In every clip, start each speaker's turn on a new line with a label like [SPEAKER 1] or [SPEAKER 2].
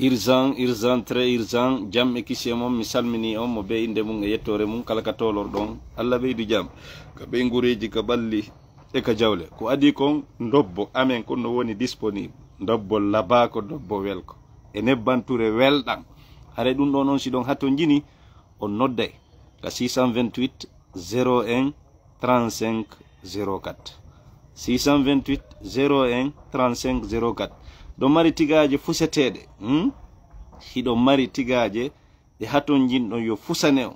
[SPEAKER 1] Urgent, très urgent. Jam e kisi mom mi salmini on mo be inde mum e yettore mum kala ka tolor don Allah be du jam ka be ngureji ka balli e ka jawle ko adi kon ndobbo amen ko no woni disponible ndobbo labako ndobbo welko e nebbanture weldan hare dum don on si don hatto jini on nodday ka 628 01 35 04 628 01 35 04 do mari tigaje fusetede hido mari tigaje de haton jinɗon yo fusaneo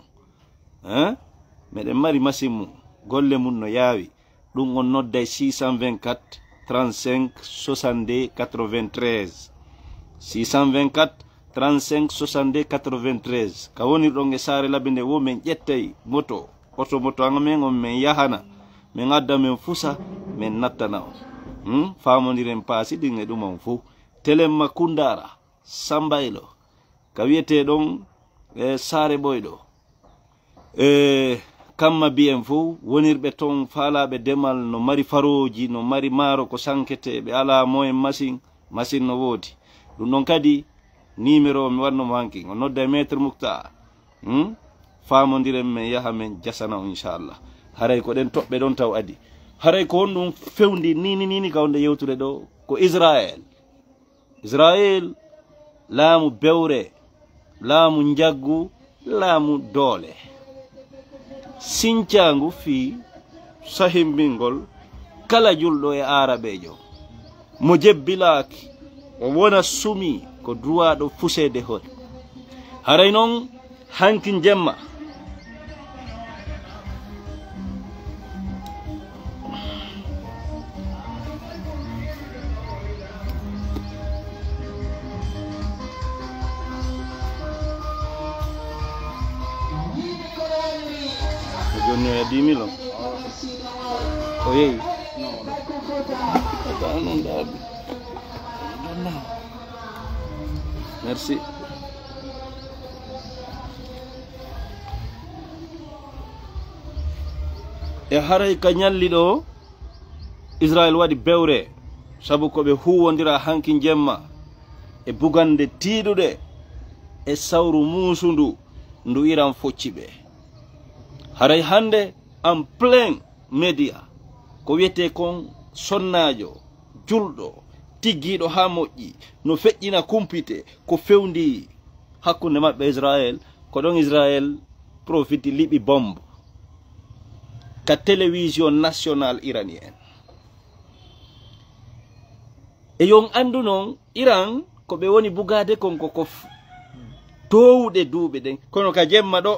[SPEAKER 1] meɗen mari masimu golle mun no yawi ɗum on nodday 624 35 62 93 624 35 62 93 ka wonirɗon e saare labinde wo men ƴettay moto amen on men yahana min adda men fusa men nattana on famodiren paasi ɗin e ɗum on fo telemma kundara sambaylo ka wiyete ɗon saare ɓoyɗo kamma biyen fo wonirɓe ton faalaɓe demal no mari faroji no mari maaro ko sankete ɓe ala moyen machine no woodi ɗum ɗon kadi numéro mi wannomo hanki o nodda maître Mouktar famodiren men yaha men jasana o inchallah haray ko ɗen toɓɓe ɗon taw adi haray ko won ɗum fewndi nini ka wonde yewtude ɗo ko Israel laamu bewre laamu jaggu laamu doole sincangu fi sahimbingol kala julɗo e arabejo mo jebbilaki o wona sumi ko droit ɗo fusede hon haray noon hanki jemma joni e 10 000 o yeyi non dabi merci e haray ka nyalli ɗo Israel waɗi bewre sabu ko ɓe huwodira hanki jemma e bugande tiiɗuɗe e sawru musundu ndu Iran focci ɓe haray hande en plein média ko wiyete kon sonnajo julɗo tiggiɗo ha moƴƴi no feƴƴina kumpite ko fewndi hakkunde maɓɓe Israel ko ɗon Israel profiti liɓi bombe ka télévision nationale iranienne e yon andu noon Iran ko ɓe woni bugade kon ko towuɗe duuɓe ɗen kono ka jemma ɗo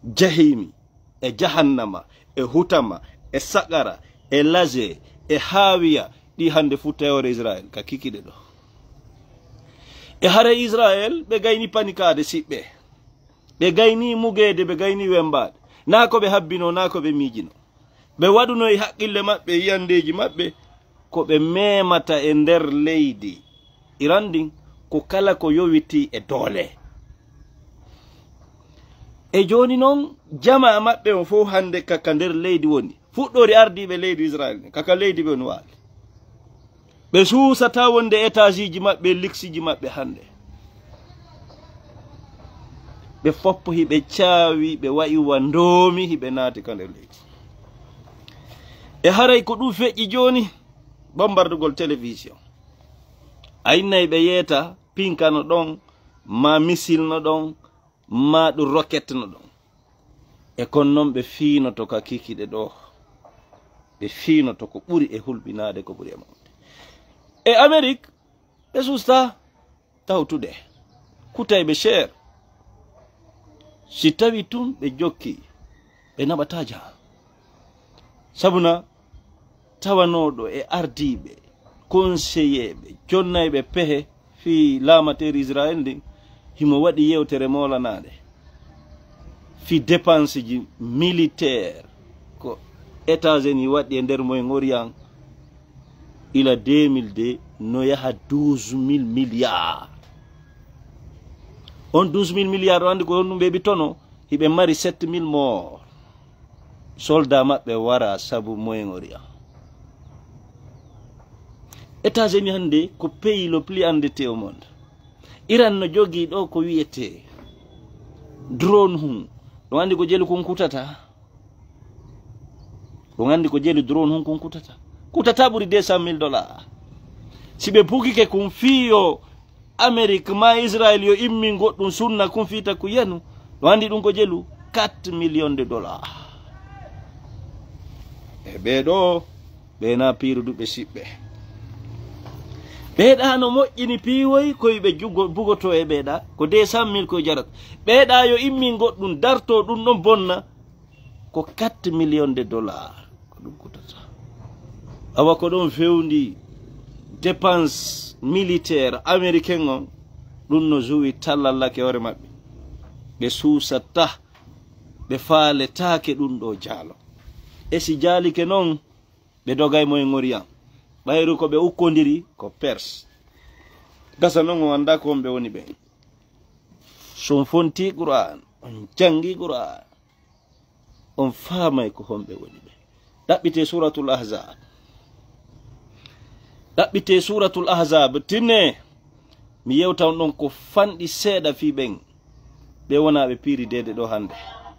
[SPEAKER 1] jahimi e jahannama e hutama e sakara e laje e hawiya ɗi hande fu tewore Israel ka kikiɗe ɗo e hare Israel ɓe gayni panikade siɓɓe ɓe gayni mugede ɓe gayni wembade na ko ɓe habbino na ko ɓe miijino ɓe waɗuno e haqqille maɓɓe yiyandeji maɓɓe ko ɓe memata e nder leydi Iran ɗin ko kala ko yowiti e doole e joni noon jama maɓɓe on fof hande kaka nder leydi woni fuɗɗori ardiɓe leydi Israel kaka leydi ɓe on waali ɓe suusata wonde étage ji maɓɓe luxeji maɓɓe hande ɓe foppo hiɓe caawi ɓe wayi wandoomi hiɓe naati ka nder leydi e haray ko ɗum feƴƴi joni bombardugol télévision aynnayi ɓe yeeta pinkano ɗon ma missile no ɗon ma ɗum rocket no ɗon e kon noon ɓe fiinoto ka kikiɗe ɗo ɓe fiinoto ko ɓuri e hulɓinade ko ɓuri e mawde e Amérique ɓe susta tawtude kutayɓe cher si tawi tun ɓe jokki ɓe naɓata jaa sabuna tawanoɗo e ardiɓe conseilleɓe jonnayɓe pehe fi laamateri Israel ndin himo waɗi yewtere molanade fi dépense ji militaire ko États-Unis waɗi e nder moyen orient ila 2002 no yaha 12 000 milliards on 12 000 milliards o andi ko honɗum ɓeɓi tono hiɓe mari 7 000 morts soldat maɓɓe wara sabu moyen orient États-Unis hande ko pays le plus endetté au monde. Iran no jogi ɗo ko wiyete drone hum. Ɗo andi ko jeli kon kutata. Ɗo andi ko jeli drone hum kon kutata. Kutata ɓuri $200,000. Si ɓe pukike kum fiyo Amérique ma Israël yo immi goɗɗum sunna kum fita ko yanu. Ɗo andi ɗum ko jelu $4 millions. E ɓeɗo ɓena piruduɓe siɓɓe. Ɓeɗa no moƴƴini piwoy koye ɓe bugoto e ɓeɗa ko $200,000 koye jarat. Ɓeɗa yo immi goɗɗum darto ɗum ɗon bonna ko $4 millions ko ɗum kutata. Awa ko ɗon fewndi dépense militaire américain on ɗum no juwi tallallake hoore maɓɓe. Ɓe suusata ɓe faaletake ɗum ɗo jaalo. E si jaalike noon ɓe dogay moye ngoriyan. Ɓayru ko ɓe ukkodiri ko Perse. Gasa noon o anda ko wonɓe woni ɓe. Son fonti Qur'an, on jangi Qur'an, on faamay ko homɓe woni ɓe. Ɗaɓɓite suratul Ahzab. Ɗaɓɓite suratul Ahzab tinne mi yewtan ɗon ko fanɗi seeɗa fi ɓen ɓe wona ɓe piiri dede ɗo hande.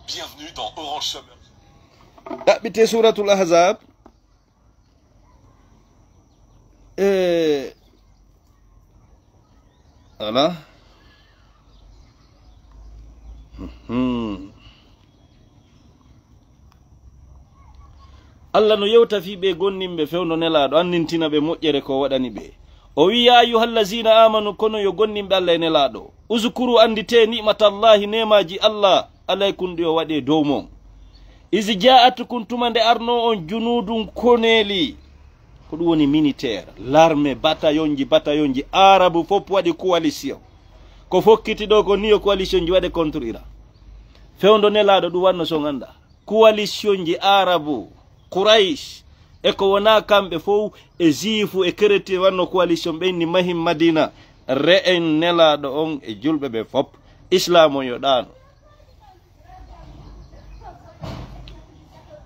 [SPEAKER 2] Bienvenue dans Orange Summer.
[SPEAKER 1] Ɗaɓɓite suratul Ahzab. Voilà. Allah no yewta fi ɓe gonninɓe fewno nelaɗo annintina ɓe moƴƴere ko waɗani ɓe. O wi ya ayyuhallazina amanu kono yo gonninɓe Allah e nelaɗo. Uzkuru andite ni'matallahi nemaji Allah alaykum ɗi o waɗe dow mon. Izi ja'atukum tuma nde arno on junudum koneli. Ko ɗum woni militaire, l'armée, bataillonji arabu fof waɗi coalition. Ko fokkiti ɗo ko niyo coalition ji waɗe contre Iran. Fewndo nelaɗo ɗum wanno so ganda. Coalition ji arabu, Quraish, e ko wona kamɓe fof e jifu e chrétien wanno coalition ɓenni mahim Madina. Re'en nelaɗo on e julɓe ɓe fof. Islam o yoɗano.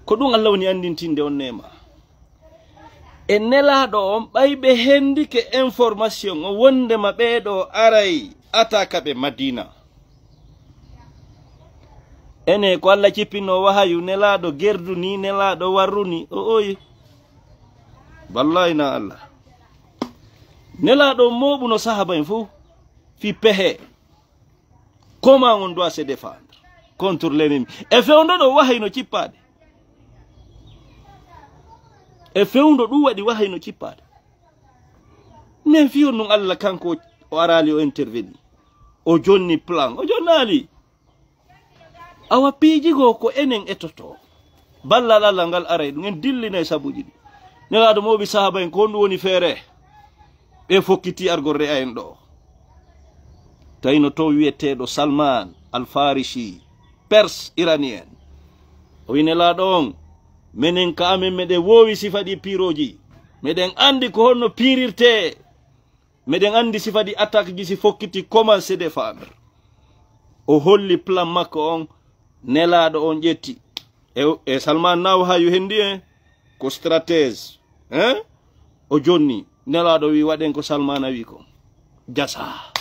[SPEAKER 1] Ko ɗum Allah woni andintinde on nema. E nelaɗo on ɓayɓe hendike information o wondema ɓeɗo aray ataka ɓe Madina. Ene ko Allah cippino wahayu nelaɗo gerdu ni nelaɗo warru ni o oyi. Wallahi na Allah. Nelaɗo moɓuno sahaba en fou fi pehe. Comment on doit se défendre contre l'ennemi. E fewndo ɗo wahayno cippade. E fewndo ɗum waɗi wahayno cippade. Men fiyon non Allah kanko o arali o interveni. O jonni plan. O jonnali. Awa piijigo ko enen etoto. Ballal Allah ngal aray ɗum en dillina e sabuji ɗi. Nelaɗo moɓi sahaba en ko honɗum woni feere. Ɓe fokkiti argorre en ɗo. Tawino to wiyeteɗo Salman al-Farisi, Perse iranien. O wi nelaɗo on menen ka amen meɗen wowi sifadi piroji. Meɗen andi ko honno pirirte. Meɗen andi sifadi attaque ji si fokkiti comment se défendre. O holli plan makko on. Nelaɗo on ƴetti. E Salman naw ha yo hendi ko stratège. O jonni. Nelaɗo wi waɗen ko Salman wi ko. Jasa.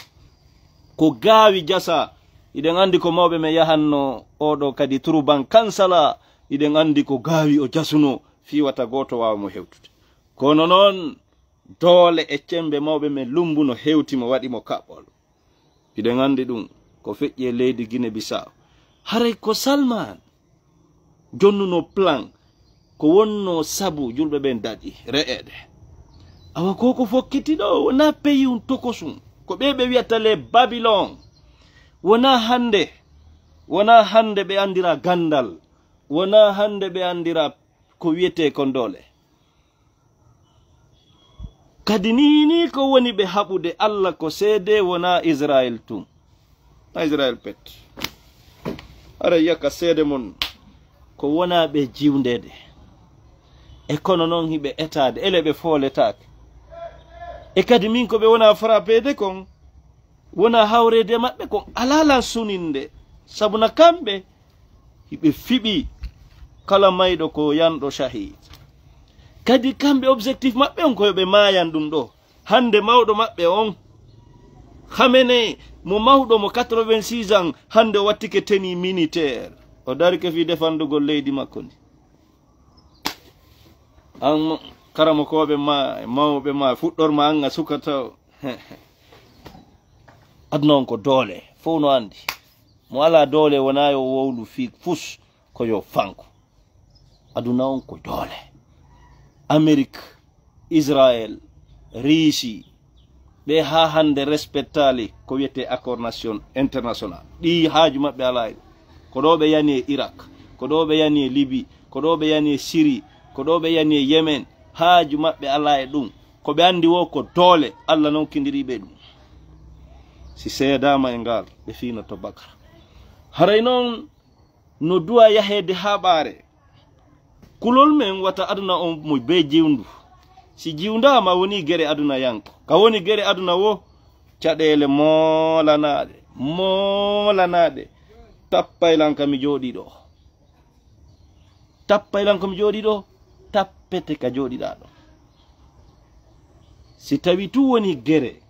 [SPEAKER 1] Ko gawi jasa. Iɗen andi ko mawɓe me yahanno oɗo kadi turban kansala. Iɗen andi ko gawi o jasuno fiwata goto wawa mo hewtude. Kono noon doole e cembe mawɓe men lumbuno hewtimo waɗimo kaɓɓol. Iɗen andi ɗum ko feƴƴi e leydi Guinée Bissau. Haray ko Salman jonnuno plan ko wonno sabu julɓe ɓen daɗi re'eɗe. Awa koko fokkiti ɗo wona pays un tokosum ko ɓe wiyata le Babylon. Wona hande ɓe andira gandal. Wona hande ɓe andira ko wiyete kon dole. Kadi nini ko woni ɓe haɓude Allah ko seede wona Israel tum. Na Israel pet. Ara yaka seede mon ko wona ɓe jiwndede. E kono noon hiɓe etade ele ɓe fooletake. E kadi min ko ɓe wona frappede kon wona hawrede maɓɓe kon alala suninde. Sabuna kamɓe hiɓe fiɓi kala mayɗo ko yanɗo shahid. kadi kamɓe objectif maɓɓe on koyoɓe mayan ɗum ɗo. Hande mawɗo maɓɓe on Khamenei mo mawɗo mo 86 ans hande o wattike teni militaire o darike fi defandugol leydi makko ndi. An karamo koɓe ma mawɓe ma fuɗɗorma anga sukata aduna on ko doole fof no andi mo ala doole wona yo wowlu fi fus ko yo fanko. Aduna on ko doole. Amérique, Israël, Russie ɓe ha hande respectali ko wiyete accord international ɗi haaju maɓɓe ala e ko ɗo ɓe yani e Irak, ko ɗo ɓe yani e Libye, ko ɗo ɓe yani e Syrie, ko ɗo ɓe yani e Yemen. Haaju maɓɓe ala e ɗum ko ɓe andi wo ko doole Allah nonkidiriɓe ɗum. Si seedama e ngal ɓe fino to Bakara. Haray noon no duwa yahede ha ɓaare kulol men wata aduna on mo be jiwndu. Si jiwndama woni gere aduna yanko ka woni gere aduna wo caɗele molanaɗe tappaylan ka mi jooɗi ɗo tappete ka jooɗiɗa ɗo. Si tawi tu woni gere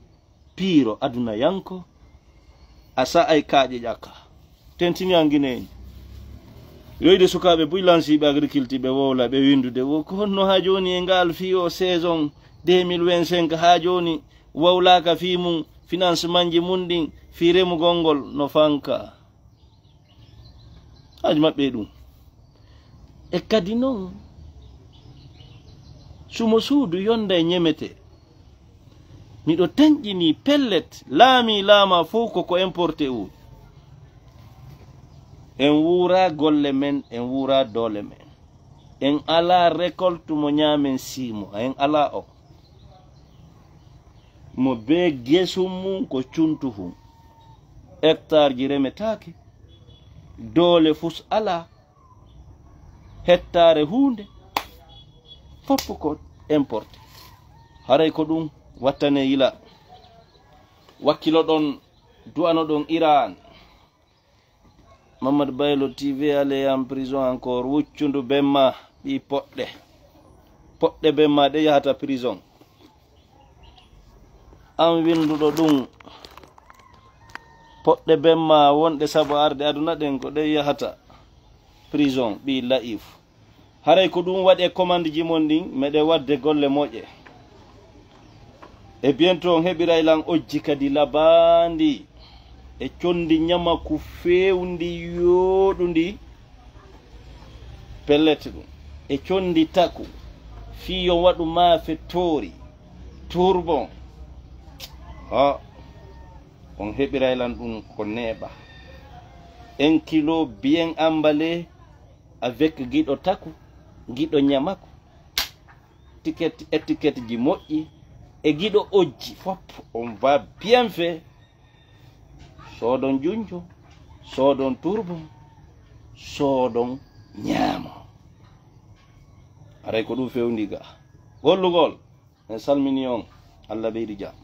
[SPEAKER 1] piiro aduna yanko a sa'ay kaaƴe ƴakka tentini angineñi yoyde sukaɓe buylansiɓe agriculture ɓe wowla ɓe windude wo ko honno ha joni e ngal fi o saison 2025 ha joni wawlaka fi mum financement ji mum ɗin fi remugol ngol no fanka haji maɓɓe ɗum. E kadi noon sumo suudu yonda e ñemete miɗo tañƴini pellet laama fof koko importé u en wura golle men en wura doole men en ala récolte mo ñaamen simo en ala o mo be gesum mum ko cuntuhum hectare ji remetake doole fus ala hettare hunde foppo ko importé. Haray ko ɗum wattane yila wakkilo ɗon du'ano ɗon Iran Mamadou Baylo TV ale en prison encore wuccundu bemma ɗi poɗɗe bemma ɗe yahata prison an winduɗo ɗum poɗɗe bemma wonɗe sabo arde aduna ɗen ko ɗe yahata prison ɓi laif. Haray ko ɗum waɗe commande ji mon ɗin meɗe wadde golle moƴƴe e bientôt on heɓiray lan ojji kadi labandi e condi ñama ku fewndi yoɗundi pellet ɗum e condi taku fiyo waɗu maafe toori tourbon ha on heɓiray lan ɗum ko neeɓa 1 kilo bien emballé avec giɗo taku giɗo ñamako étiquette ji moƴƴi e giɗo ojji fop on va bien fait soodon junjo soodon turbo soodon ñaamo. Aray ko ɗum fewndi ga gollugol en salmini on Allah ɓeydi jam.